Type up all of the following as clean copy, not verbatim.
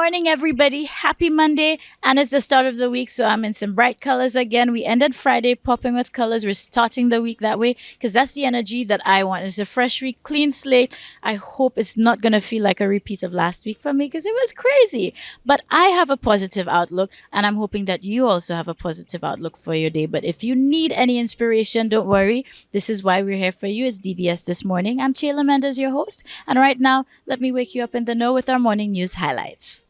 morning, everybody. Happy Monday. And it's the start of the week, so I'm in some bright colors again. We ended Friday popping with colors. We're starting the week that way because that's the energy that I want. It's a fresh week, clean slate. I hope it's not going to feel like a repeat of last week for me because it was crazy. But I have a positive outlook, and I'm hoping that you also have a positive outlook for your day. But if you need any inspiration, don't worry. This is why we're here for you. It's DBS This Morning. I'm Chayla Mendez, your host. And right now, let me wake you up in the know with our morning news highlights.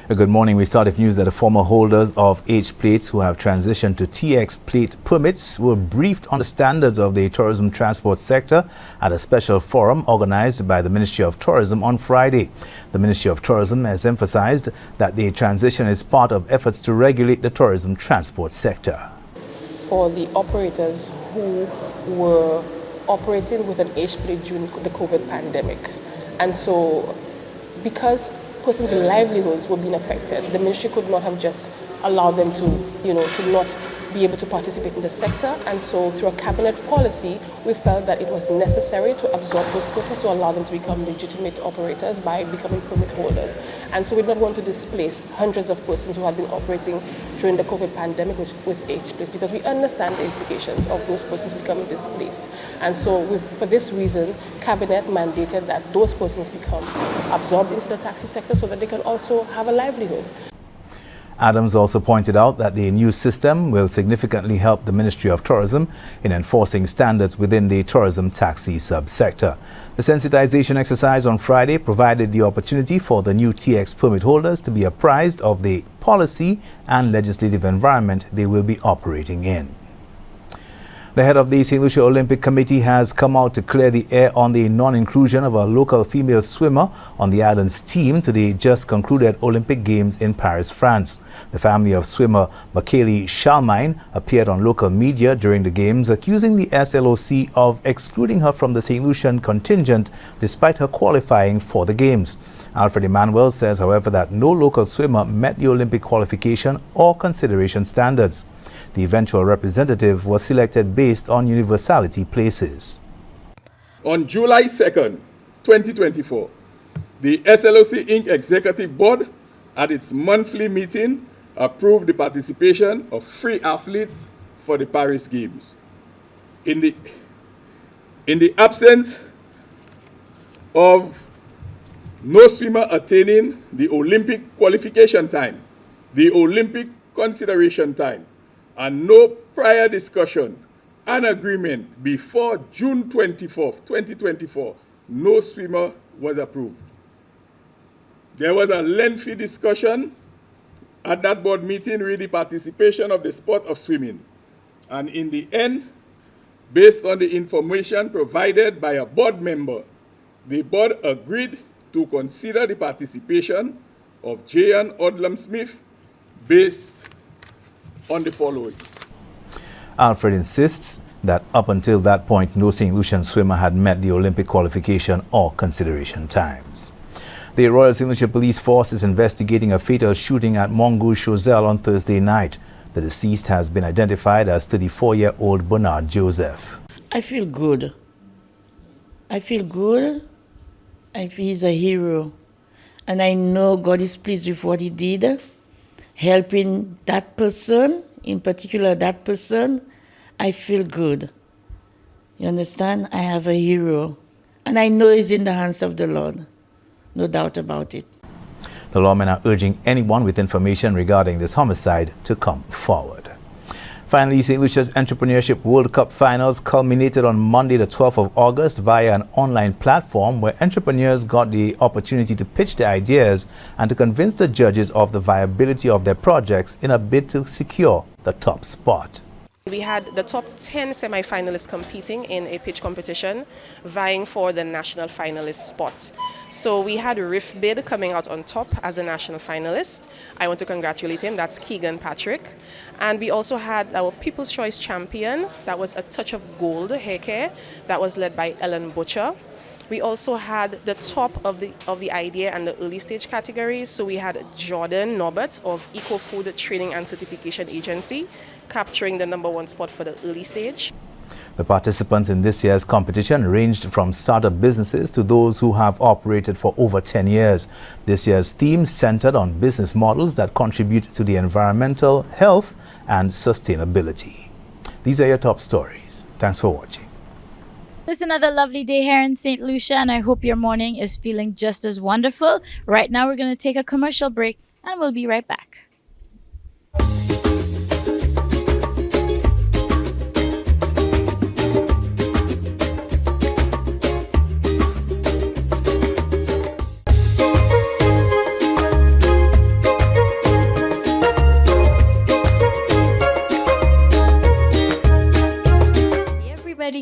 Good morning. We start with news that the former holders of H plates who have transitioned to TX plate permits were briefed on the standards of the tourism transport sector at a special forum organized by the Ministry of Tourism on Friday. The Ministry of Tourism has emphasized that the transition is part of efforts to regulate the tourism transport sector. For the operators who were operating with an H plate during the COVID pandemic, and so because persons' livelihoods were being affected, the ministry could not have just allowed them to not be able to participate in the sector. And so through a cabinet policy, we felt that it was necessary to absorb those persons to allow them to become legitimate operators by becoming permit holders. And so we did not want to displace hundreds of persons who had been operating during the COVID pandemic with H plates, because we understand the implications of those persons becoming displaced. And so for this reason, cabinet mandated that those persons become absorbed into the taxi sector so that they can also have a livelihood. Adams also pointed out that the new system will significantly help the Ministry of Tourism in enforcing standards within the tourism taxi subsector. The sensitization exercise on Friday provided the opportunity for the new TX permit holders to be apprised of the policy and legislative environment they will be operating in. The head of the St. Lucia Olympic Committee has come out to clear the air on the non-inclusion of a local female swimmer on the island's team to the just concluded Olympic Games in Paris, France. The family of swimmer Makaylee Shalmine appeared on local media during the Games, accusing the SLOC of excluding her from the St. Lucian contingent despite her qualifying for the Games. Alfred Emmanuel says, however, that no local swimmer met the Olympic qualification or consideration standards. The eventual representative was selected based on universality places. On July 2nd, 2024, the SLOC Inc. Executive Board, at its monthly meeting, approved the participation of 3 athletes for the Paris Games. In the absence of no swimmer attaining the Olympic qualification time, the Olympic consideration time, and no prior discussion and agreement before June 24th, 2024, no swimmer was approved. There was a lengthy discussion at that board meeting with the participation of the sport of swimming. And in the end, based on the information provided by a board member, the board agreed to consider the participation of Jayan Odlam-Smith based on the following. Alfred insists that up until that point, no St. Lucian swimmer had met the Olympic qualification or consideration times. The Royal St. Lucia Police Force is investigating a fatal shooting at Mongoose Choiseul on Thursday night. The deceased has been identified as 34-year-old Bernard Joseph. I feel good. He's a hero. And I know God is pleased with what he did. Helping that person, in particular that person, I feel good. You understand? I have a hero. And I know he's in the hands of the Lord. No doubt about it. The lawmen are urging anyone with information regarding this homicide to come forward. Finally, St. Lucia's Entrepreneurship World Cup finals culminated on Monday, the 12th of August, via an online platform where entrepreneurs got the opportunity to pitch their ideas and to convince the judges of the viability of their projects in a bid to secure the top spot. We had the top 10 semi-finalists competing in a pitch competition, vying for the national finalist spot. So we had Riff Bid coming out on top as a national finalist. I want to congratulate him, that's Keegan Patrick. And we also had our People's Choice champion, that was A Touch of Gold hair care, that was led by Ellen Butcher. We also had the top of the idea and the early stage categories. So we had Jordan Norbert of Eco Food Training and Certification Agency, capturing the #1 spot for the early stage. The participants in this year's competition ranged from startup businesses to those who have operated for over 10 years. This year's theme centered on business models that contribute to the environmental, health, and sustainability. These are your top stories. Thanks for watching. It's another lovely day here in St. Lucia, and I hope your morning is feeling just as wonderful. Right now, we're going to take a commercial break, and we'll be right back.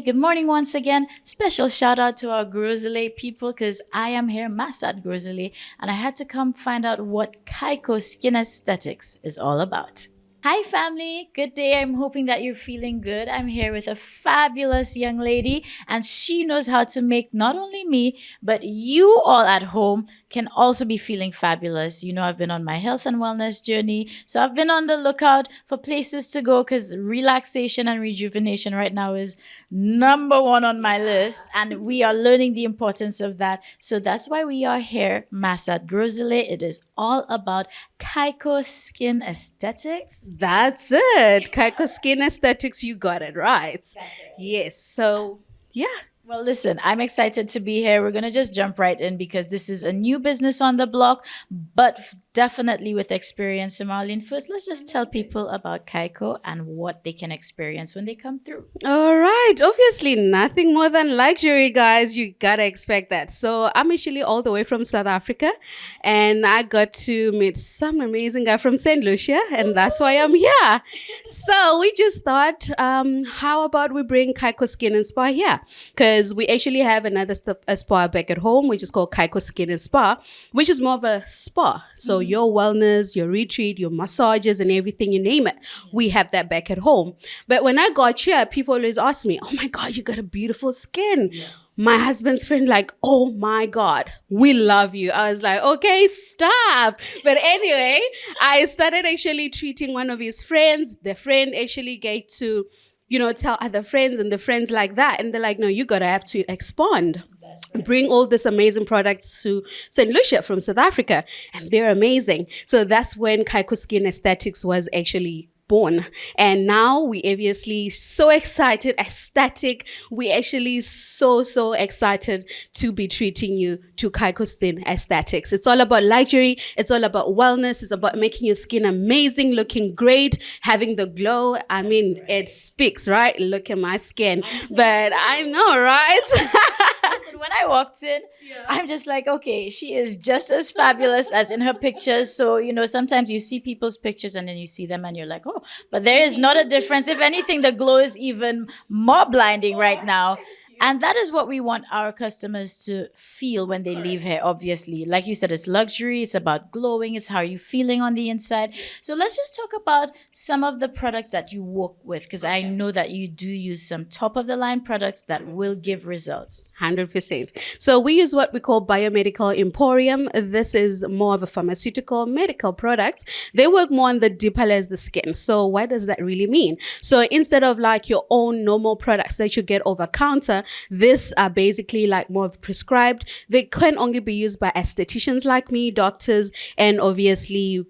Good morning once again. Special shout out to our Grozele people because I am here, Masad Grozele, and I had to come find out what Kaiko Skin Aesthetics is all about. Hi family, good day. I'm hoping that you're feeling good. I'm here with a fabulous young lady and she knows how to make not only me, but you all at home can also be feeling fabulous. You know, I've been on my health and wellness journey, so I've been on the lookout for places to go because relaxation and rejuvenation right now is number one on my list, and we are learning the importance of that. So that's why we are here, Masad Grozele. It is all about Kaiko Skin Aesthetics. That's it. Kaiko Skin Aesthetics, you got it right. Yes. So, yeah. Well, listen, I'm excited to be here. We're going to just jump right in because this is a new business on the block, but definitely with experience. So, Marlene, first, let's just tell people about Kaiko and what they can experience when they come through. All right. Obviously, nothing more than luxury, guys. You got to expect that. So, I'm actually all the way from South Africa, and I got to meet some amazing guy from St. Lucia, and that's why I'm here. So, we just thought, how about we bring Kaiko Skin and Spa here? Because we actually have another spa back at home, which is called Kaiko Skin and Spa, which is more of a spa. So your wellness, your retreat, your massages and everything, you name it, we have that back at home. But when I got here, people always ask me, oh my God, you got a beautiful skin. Yes. My husband's friend like, oh my God, we love you. I was like, okay, stop. But anyway, I started actually treating one of his friends. The friend actually get to tell other friends and the friends like that. And they're like, no, you gotta have to expand. Right. Bring all these amazing products to St. Lucia from South Africa. And they're amazing. So that's when Kaiko Skin Aesthetics was actually born. And now we obviously so excited, ecstatic. We actually so excited to be treating you to Kaiko Skin Aesthetics. It's all about luxury. It's all about wellness. It's about making your skin amazing, looking great, having the glow. I mean, it speaks, right? Look at my skin. But I know, right? Listen, when I walked in, I'm just like, okay, she is just as fabulous as in her pictures. So, sometimes you see people's pictures and then you see them and you're like, oh, but there is not a difference. If anything, the glow is even more blinding right now. And that is what we want our customers to feel when they leave here, obviously. Like you said, it's luxury, it's about glowing, it's how you're feeling on the inside. So let's just talk about some of the products that you work with, because I know that you do use some top-of-the-line products that will give results. 100%. So we use what we call Biomedical Emporium. This is more of a pharmaceutical medical product. They work more on the deeper layers of the skin. So what does that really mean? So instead of like your own normal products that you get over counter, these are basically like more prescribed. They can only be used by estheticians like me, doctors, and obviously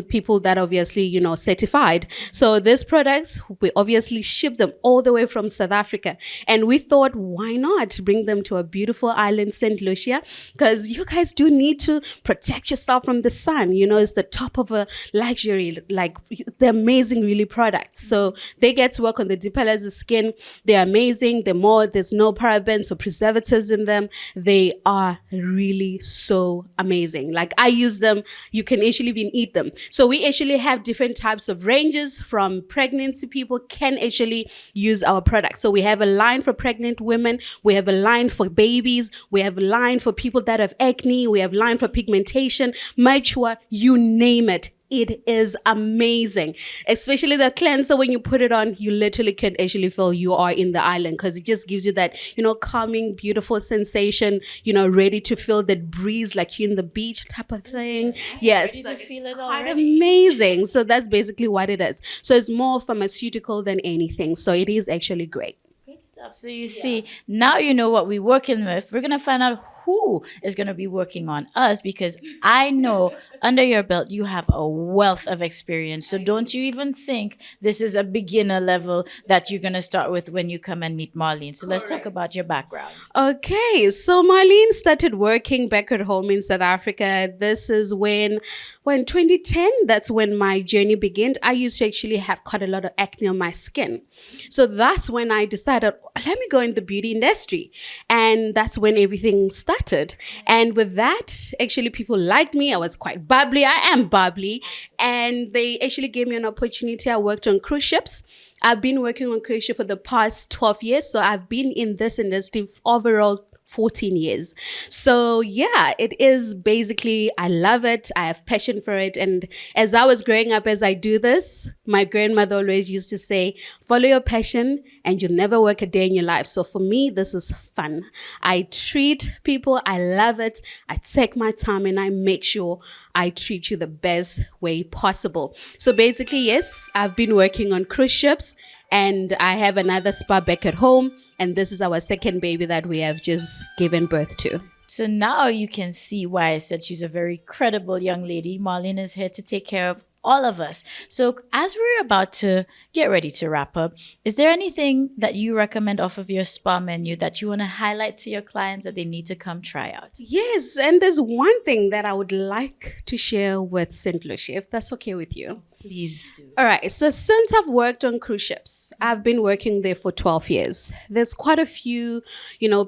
people that obviously, certified. So these products, we obviously ship them all the way from South Africa. And we thought, why not bring them to a beautiful island, St. Lucia? Because you guys do need to protect yourself from the sun. It's the top of a luxury, like the amazing really products. So they get to work on the deeper layers of skin. They're amazing. There's no parabens or preservatives in them. They are really so amazing. Like I use them. You can actually even eat them. So we actually have different types of ranges. From pregnancy people can actually use our products. So we have a line for pregnant women. We have a line for babies. We have a line for people that have acne. We have a line for pigmentation, mature, you name it. It is amazing, especially the cleanser. When you put it on, you literally can actually feel you are in the island because it just gives you that, calming, beautiful sensation, ready to feel that breeze like you're in the beach type of thing. Yes. Ready to feel it quite already. amazing. So that's basically what it is. So it's more pharmaceutical than anything. So it is actually great. Stuff. So you see, now you know what we're working with. We're gonna find out who is gonna be working on us, because I know under your belt you have a wealth of experience. So don't you even think this is a beginner level that you're gonna start with when you come and meet Marlene. So let's talk about your background. Okay, so Marlene started working back at home in South Africa. This is when 2010, that's when my journey began. I used to actually have quite a lot of acne on my skin. So that's when I decided, let me go in the beauty industry. And that's when everything started. And with that, actually people liked me. I was quite bubbly. I am bubbly. And they actually gave me an opportunity. I worked on cruise ships. I've been working on cruise ship for the past 12 years. So I've been in this industry overall 14 years. So yeah, it is basically, I love it. I have passion for it. And as I was growing up, as I do this, my grandmother always used to say, follow your passion and you'll never work a day in your life. So for me, this is fun. I treat people. I love it. I take my time and I make sure I treat you the best way possible. So basically, yes, I've been working on cruise ships and I have another spa back at home. And this is our second baby that we have just given birth to. So now you can see why I said she's a very credible young lady. Marlene is here to take care of all of us. So as we're about to get ready to wrap up, is there anything that you recommend off of your spa menu that you want to highlight to your clients that they need to come try out? Yes, and there's one thing that I would like to share with St. Lucia, if that's okay with you. Please do. All right. So since I've worked on cruise ships, I've been working there for 12 years. There's quite a few,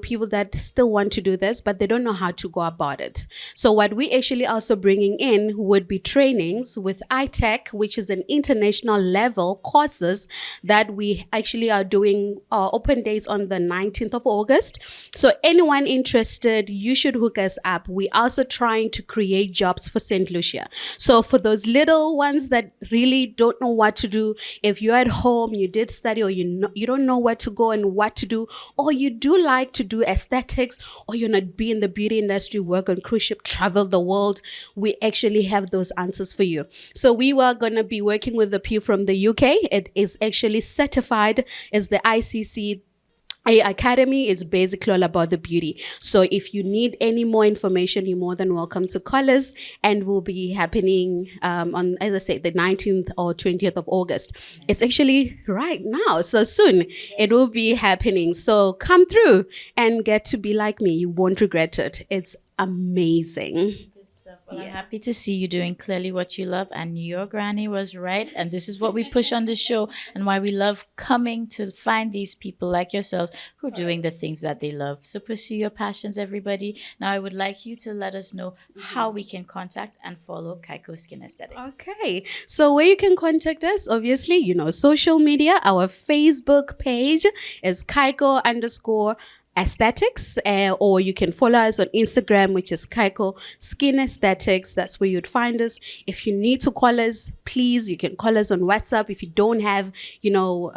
people that still want to do this, but they don't know how to go about it. So what we actually also bringing in would be trainings with ITech, which is an international level courses that we actually are doing open dates on the 19th of August. So anyone interested, you should hook us up. We're also trying to create jobs for St. Lucia. So for those little ones that really don't know what to do, if you're at home, you did study, or you don't know where to go and what to do, or you do like to do aesthetics, or you're not be in the beauty industry, work on cruise ship, travel the world, we actually have those answers for you. So we were going to be working with the people from the UK. It is actually certified as the ICC Academy. Is basically all about the beauty. So if you need any more information, you're more than welcome to call us, and will be happening on, as I said, the 19th or 20th of August. It's actually right now, so soon it will be happening. So come through and get to be like me. You won't regret it. It's amazing. Well, I'm happy to see you doing clearly what you love, and your granny was right. And this is what we push on the show, and why we love coming to find these people like yourselves who are doing the things that they love. So pursue your passions, everybody. Now I would like you to let us know how we can contact and follow Kaiko Skin Aesthetics. Okay, so where you can contact us, obviously, social media. Our Facebook page is Kaiko_aesthetics, or you can follow us on Instagram, which is Kaiko Skin Aesthetics. That's where you'd find us. If you need to call us, please, you can call us on WhatsApp. If you don't have, we call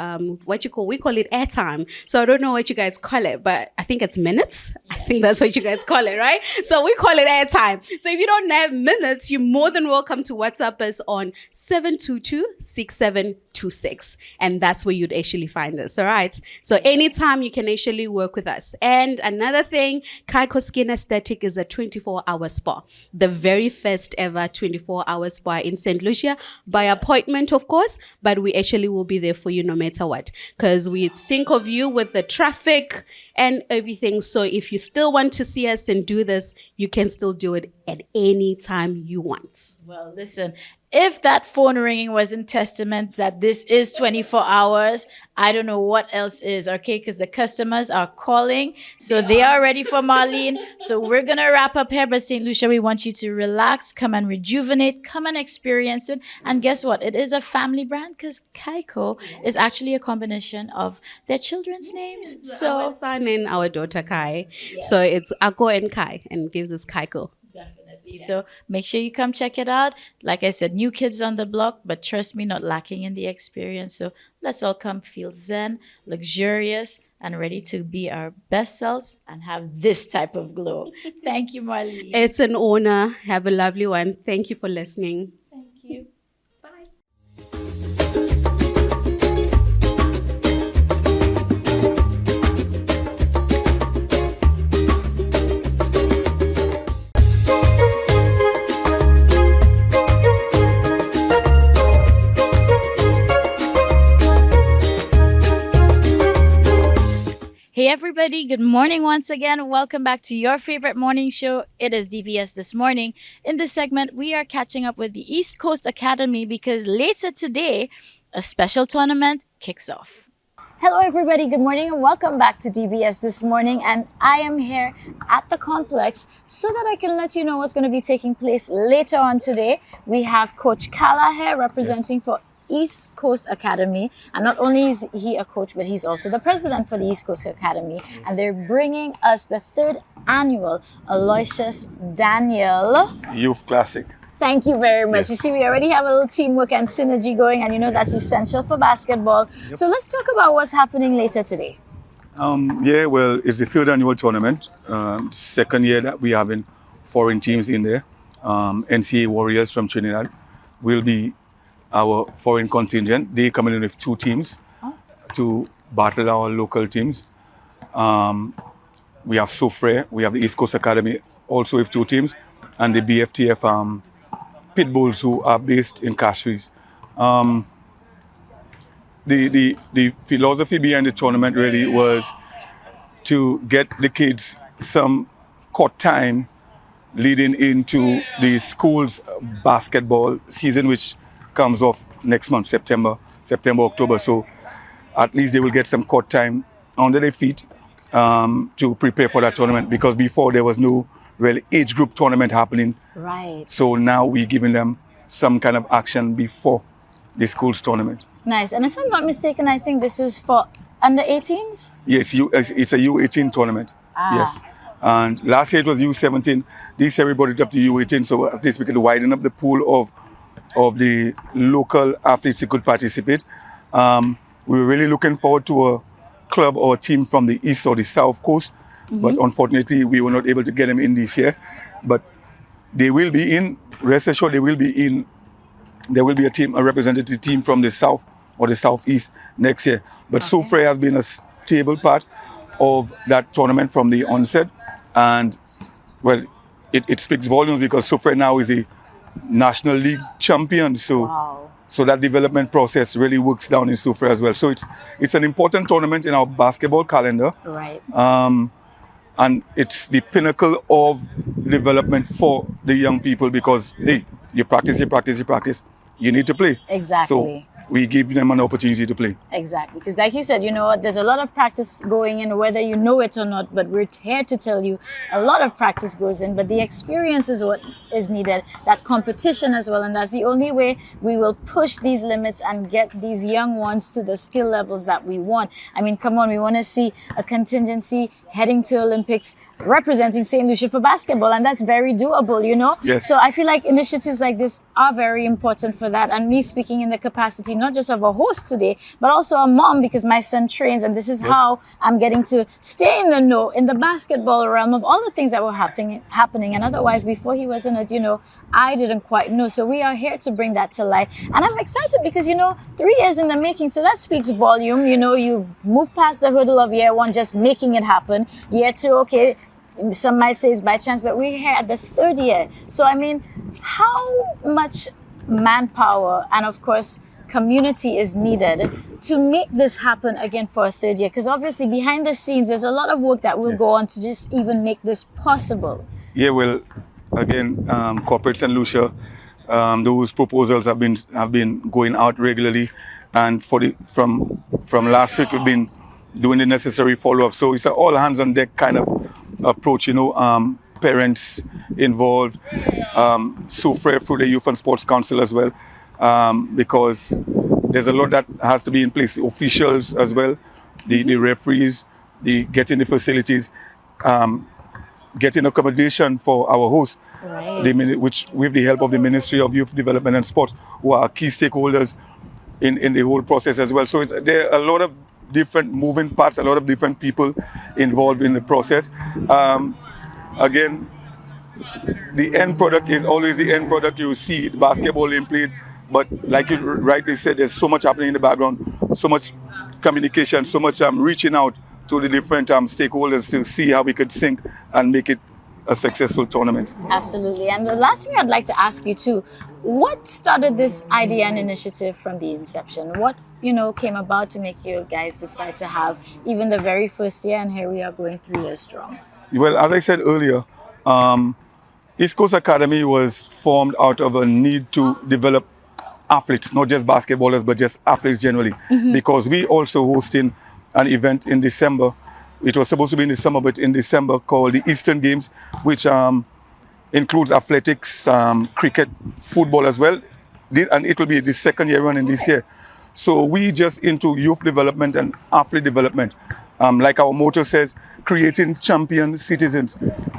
it airtime. So I don't know what you guys call it, but I think it's minutes. I think that's what you guys call it, right? So we call it airtime. So if you don't have minutes, you're more than welcome to WhatsApp us on 722-6726. And that's where you'd actually find us. All right. So anytime you can actually work with us. And another thing, Kaiko Skin Aesthetic is a 24-hour spa. The very first ever 24-hour spa in St. Lucia, by appointment, of course, but we actually will be there for you no matter what, because we think of you with the traffic and everything. So if you still want to see us and do this, you can still do it at any time you want. Well, listen, if that phone ringing wasn't testament that this is 24 hours, I don't know what else is, okay? Because the customers are calling, so they are ready for Marlene. So we're going to wrap up here, but St. Lucia, we want you to relax, come and rejuvenate, come and experience it. And guess what? It is a family brand, because Kaiko is actually a combination of their children's names. So our son and our daughter Kai. Yes. So it's Ako and Kai, and gives us Kaiko. Yeah. So make sure you come check it out. Like I said, new kids on the block, but trust me, not lacking in the experience. So let's all come feel zen, luxurious, and ready to be our best selves and have this type of glow. Thank you, Marlene. It's an honor. Have a lovely one. Thank you for listening. Thank you. Bye. Hey everybody, good morning once again. Welcome back to your favorite morning show. It is DBS This Morning. In this segment, we are catching up with the East Coast Academy because later today, a special tournament kicks off. Hello everybody, good morning and welcome back to DBS This Morning, and I am here at the complex so that I can let you know what's going to be taking place later on today. We have Coach Kala here representing for East Coast Academy, and not only is he a coach, but he's also the president for the East Coast Academy, and they're bringing us the 3rd annual Aloysius Daniel Youth Classic. Thank you very much. Yes. You see, we already have a little teamwork and synergy going, and you know that's essential for basketball. So let's talk about what's happening later today. Well, it's the 3rd annual tournament. Second year that we having foreign teams in there. NCAA Warriors from Trinidad will be our foreign contingent. They coming in with 2 teams to battle our local teams. We have Soufre, we have the East Coast Academy also with 2 teams, and the BFTF Pitbulls who are based in Cashries. The philosophy behind the tournament really was to get the kids some court time leading into the school's basketball season, which comes off next month, September, October. So at least they will get some court time under their feet to prepare for that tournament, because before there was no real age group tournament happening. Right. So now we're giving them some kind of action before the school's tournament. Nice. And if I'm not mistaken, I think this is for under 18s? Yes, it's a U18 tournament. Yes. And last year it was U17. This year we brought it up to U18, so at least we can widen up the pool of the local athletes who could participate. We were really looking forward to a club or a team from the east or the south coast, but unfortunately we were not able to get them in this year. But they will be in, rest assured they will be in. There will be a representative team from the south or the southeast next year. But Soufre has been a stable part of that tournament from the onset, and well, it speaks volumes because Soufre now is a National League champion. So so that development process really works down in Soufre as well. So it's an important tournament in our basketball calendar. Right. And it's the pinnacle of development for the young people, because hey, you practice, you need to play. Exactly. So we give them an opportunity to play. Exactly. Because like you said, you know, there's a lot of practice going in, whether you know it or not, but we're here to tell you a lot of practice goes in, but the experience is what is needed, that competition as well. And that's the only way we will push these limits and get these young ones to the skill levels that we want. I mean, come on, we want to see a contingency heading to Olympics representing St. Lucia for basketball, and that's very doable, you know? Yes. So I feel like initiatives like this are very important for that. And me speaking in the capacity, not just of a host today, but also a mom, because my son trains, and this is how I'm getting to stay in the know in the basketball realm of all the things that were happening. And otherwise, before he was in it, you know, I didn't quite know. So we are here to bring that to light. And I'm excited because, you know, 3 years in the making, so that speaks volume. You know, you move past the hurdle of year 1, just making it happen. Year 2, okay, some might say it's by chance, but we're here at the 3rd year. So, I mean, how much manpower and, of course, community is needed to make this happen again for a 3rd year? Because obviously behind the scenes, there's a lot of work that will go on to just even make this possible. Yeah, well, again, Corporate St. Lucia, those proposals have been going out regularly, and from last week we've been doing the necessary follow-up. So it's an all hands on deck kind of approach, you know, parents involved, Soufre through the Youth and Sports Council as well, because there's a lot that has to be in place. The officials as well, the referees, the getting the facilities, getting accommodation for our hosts, which with the help of the Ministry of Youth Development and Sports, who are key stakeholders in the whole process as well. So there are a lot of different moving parts, a lot of different people involved in the process. Again, the end product is always the end product. You see basketball being played, but like you rightly said, there's so much happening in the background, so much communication, so much reaching out to the different stakeholders to see how we could sync and make it a successful tournament. Absolutely. And the last thing I'd like to ask you too, what started this idea and initiative from the inception? What, came about to make you guys decide to have even the very first year, and here we are going 3 years strong? Well, as I said earlier, East Coast Academy was formed out of a need to develop athletes, not just basketballers, but just athletes generally. Because we also hosting an event in December. It was supposed to be in the summer, but in December, called the Eastern Games, which includes athletics, cricket, football as well. And it will be the second year running this year. So we just into youth development and athlete development. Like our motto says, creating champion citizens.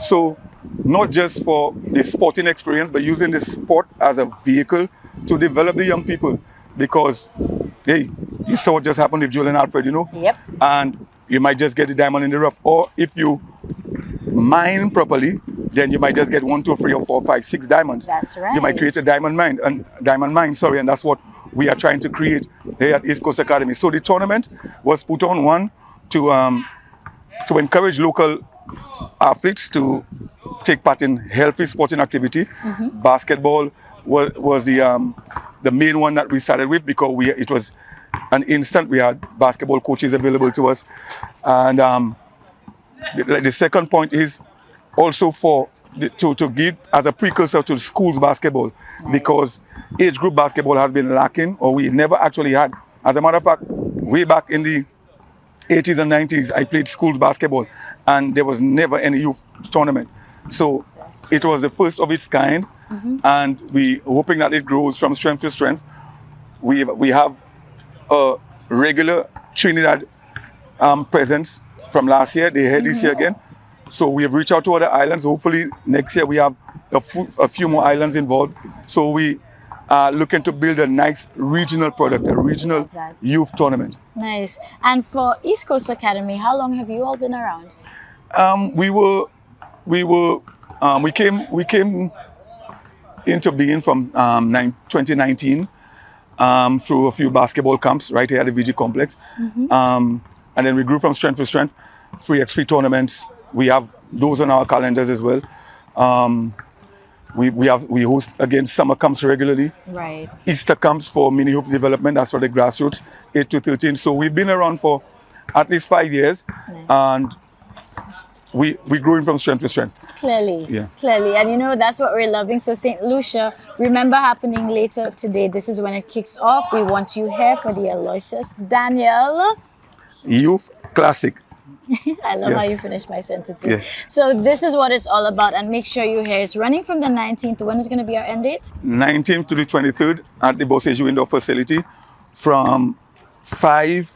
So not just for the sporting experience, but using the sport as a vehicle to develop the young people. Because, hey, you saw what just happened with Julian Alfred, Yep. And you might just get the diamond in the rough. Or if you mine properly, then you might just get 1, 2, 3, or 4, 5, 6 diamonds. That's right. You might create a diamond mine, and that's what we are trying to create here at East Coast Academy. So the tournament was put on, one, to encourage local athletes to take part in healthy sporting activity. Basketball was the main one that we started with, because it was an instant. We had basketball coaches available to us, and the second point is also to give as a precursor to schools basketball. Nice. Because age group basketball has been lacking, or we never actually had. As a matter of fact, way back in the 80s and 90s, I played schools basketball, and there was never any youth tournament. So it was the first of its kind, and we hoping that it grows from strength to strength. We have a regular Trinidad presence from last year. They're here this year again. So we have reached out to other islands. Hopefully next year we have a few more islands involved. So we are looking to build a nice regional product, a regional youth tournament. Nice. And for East Coast Academy, how long have you all been around? We came into being from 2019 through a few basketball camps right here at the VG complex. And then we grew from strength to strength. 3x3 tournaments. We have those on our calendars as well. We host again summer camps regularly. Right. Easter camps for mini hoop development. That's for the grassroots, 8 to 13. So we've been around for at least 5 years, and we're growing from strength to strength. Clearly. Yeah. Clearly. And that's what we're loving. So St. Lucia, remember happening later today. This is when it kicks off. We want you here for the Aloysius Daniel Youth Classic. I love how Yes. you finished my sentences. Yes. So this is what it's all about, and make sure you're here. It's running from the 19th. When is going to be our end date? 19th to the 23rd at the Boseju Indoor Facility from 5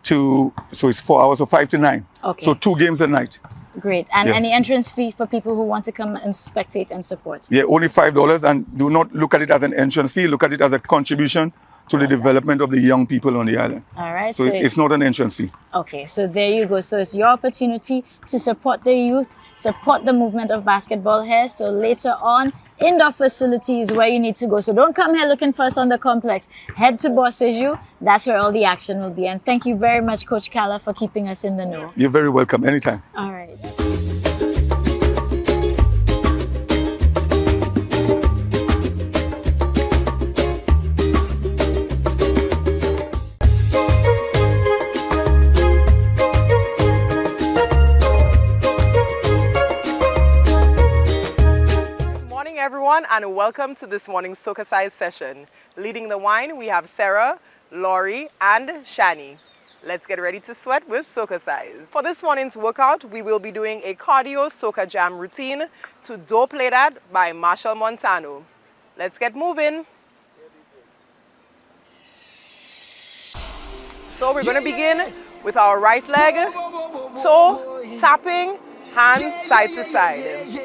to, so it's 4 hours, so 5 to 9. Okay. So 2 games a night. Great. And Yes. any entrance fee for people who want to come and spectate and support? Yeah, only $5, and do not look at it as an entrance fee. Look at it as a contribution to the development of the young people on the island. All right. So it's not an entrance fee. Okay, so there you go. So it's your opportunity to support the youth, support the movement of basketball here. So later on, indoor facilities where you need to go. So don't come here looking for us on the complex. Head to Boseju. That's where all the action will be. And thank you very much, Coach Kala, for keeping us in the know. You're very welcome anytime. All right. Everyone, and welcome to this morning's SocaCize session. Leading the wine, we have Sarah, Laurie, and Shani. Let's get ready to sweat with SocaCize. For this morning's workout, we will be doing a cardio soca jam routine to Do Play That by Marshall Montano. Let's get moving. So we're going to begin with our right leg, toe, tapping, hands side to side.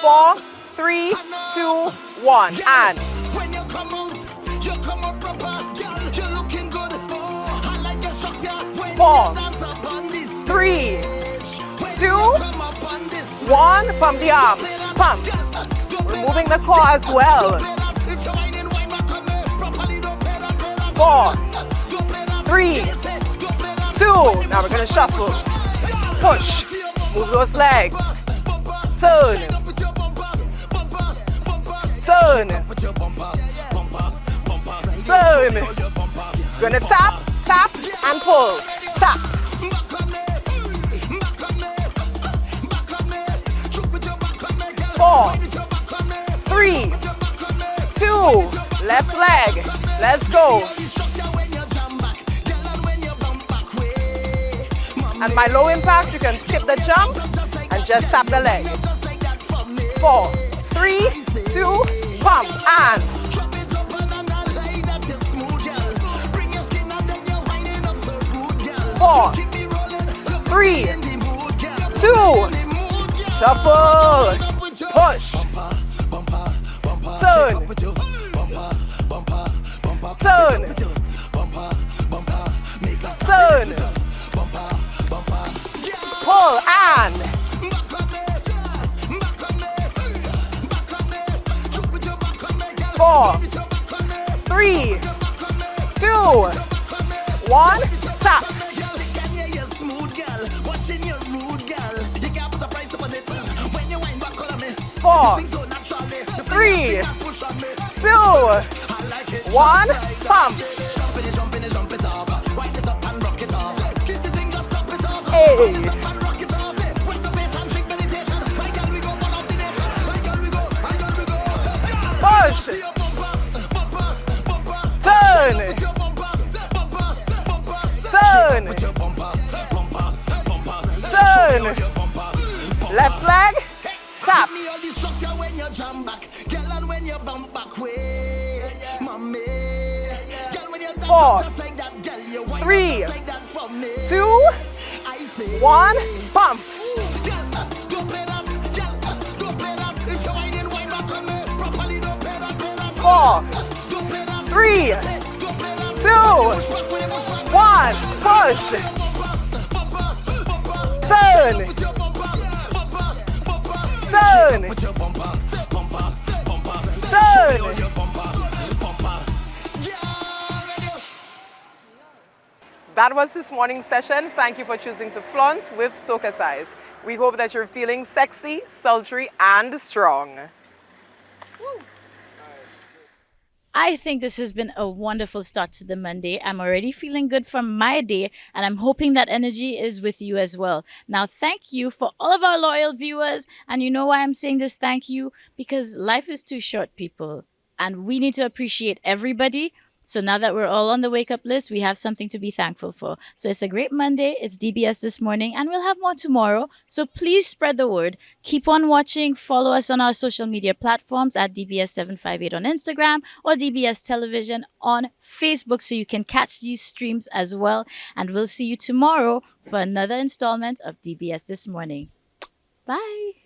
4, 3, 2, 1, and 4, 3, 2, 1. Pump the arms. Pump. Removing the core as well. 4, 3, 2. Now we're going to shuffle. Push. Move those legs. turn, turn, turn. Gonna tap, tap, and pull. Tap. 4, 3, 2, left leg. Let's go. And my low impact, you can skip the jump and just tap the leg. 4, 3, 2, pump, and 4, 3, 2, shuffle, push, turn, turn, turn, pull, and 4, 3, 2, 1, tap. 4, 3, 2, 1, pump. Hey. Push. Turn. Turn. Turn. Left leg. Tap. 4, 3, 2, 1, pump. 4, 3, 2, 1, push. Turn. Turn. Turn. That was this morning's session. Thank you for choosing to flaunt with SocaCize. We hope that you're feeling sexy, sultry, and strong. I think this has been a wonderful start to the Monday. I'm already feeling good for my day, and I'm hoping that energy is with you as well. Now, thank you for all of our loyal viewers. And you know why I'm saying this thank you? Because life is too short, people, and we need to appreciate everybody. So now that we're all on the wake up list, we have something to be thankful for. So it's a great Monday. It's DBS this morning, and we'll have more tomorrow. So please spread the word. Keep on watching. Follow us on our social media platforms at DBS758 on Instagram or DBS Television on Facebook so you can catch these streams as well. And we'll see you tomorrow for another installment of DBS This Morning. Bye.